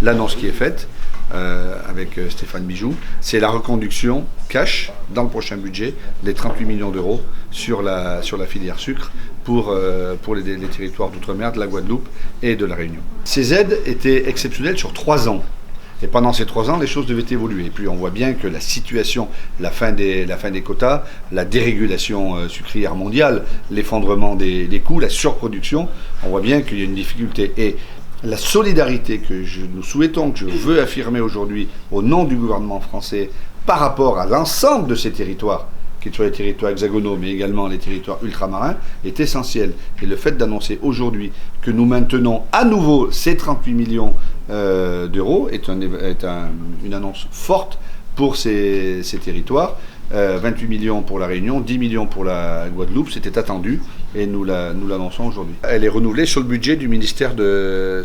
l'annonce qui est faite avec Stéphane Bijoux, c'est la reconduction cash dans le prochain budget des 38 millions d'euros sur la filière sucre pour les territoires d'outre-mer, de la Guadeloupe et de la Réunion. Ces aides étaient exceptionnelles sur 3 ans. Et pendant ces 3 ans, les choses devaient évoluer. Et puis on voit bien que la situation, la fin des quotas, la dérégulation sucrière mondiale, l'effondrement des coûts, la surproduction, on voit bien qu'il y a une difficulté. Et la solidarité que nous souhaitons, que je veux affirmer aujourd'hui au nom du gouvernement français par rapport à l'ensemble de ces territoires, qu'ils soient les territoires hexagonaux, mais également les territoires ultramarins, est essentiel. Et le fait d'annoncer aujourd'hui que nous maintenons à nouveau ces 38 millions d'euros est une annonce forte pour ces territoires. 28 millions pour la Réunion, 10 millions pour la Guadeloupe, c'était attendu et nous l'annonçons aujourd'hui. Elle est renouvelée sur le budget du ministère de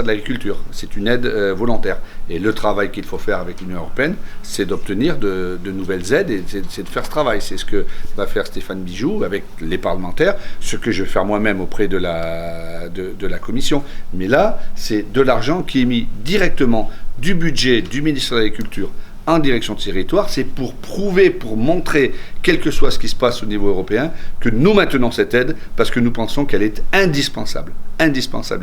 l'Agriculture. C'est une aide volontaire. Et le travail qu'il faut faire avec l'Union européenne, c'est d'obtenir de nouvelles aides et c'est de faire ce travail. C'est ce que va faire Stéphane Bijoux avec les parlementaires, ce que je vais faire moi-même auprès de la Commission. Mais là, c'est de l'argent qui est mis directement du budget du ministère de l'Agriculture en direction de ces territoires, c'est pour prouver, pour montrer, quel que soit ce qui se passe au niveau européen, que nous maintenons cette aide parce que nous pensons qu'elle est indispensable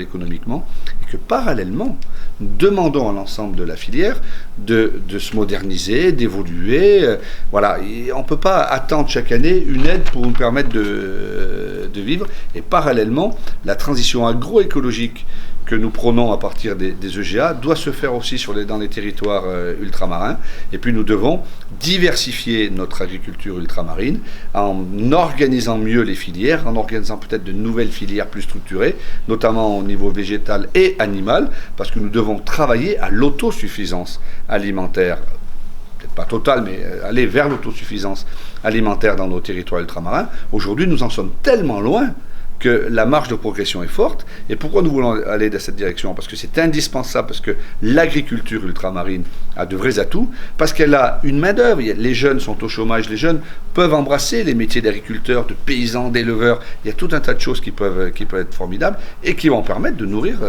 économiquement, et que parallèlement, nous demandons à l'ensemble de la filière de se moderniser, d'évoluer. Voilà, et on ne peut pas attendre chaque année une aide pour nous permettre de vivre, et parallèlement, la transition agroécologique que nous prônons à partir des EGA doit se faire aussi dans les territoires ultramarins. Et puis nous devons diversifier notre agriculture ultramarine en organisant mieux les filières, en organisant peut-être de nouvelles filières plus structurées, notamment au niveau végétal et animal, parce que nous devons travailler à l'autosuffisance alimentaire. Peut-être pas totale, mais aller vers l'autosuffisance alimentaire dans nos territoires ultramarins. Aujourd'hui, nous en sommes tellement loin que la marge de progression est forte. Et pourquoi nous voulons aller dans cette direction? Parce que c'est indispensable, parce que l'agriculture ultramarine a de vrais atouts, parce qu'elle a une main-d'œuvre. Les jeunes sont au chômage, les jeunes peuvent embrasser les métiers d'agriculteurs, de paysans, d'éleveurs. Il y a tout un tas de choses qui peuvent être formidables et qui vont permettre de nourrir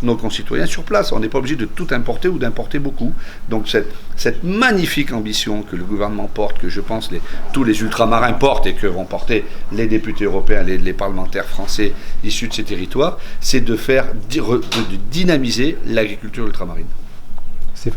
nos concitoyens sur place. On n'est pas obligé de tout importer ou d'importer beaucoup. Donc cette magnifique ambition que le gouvernement porte, que je pense tous les ultramarins portent et que vont porter les députés européens, les parlementaires français issus de ces territoires, c'est de dynamiser l'agriculture ultramarine.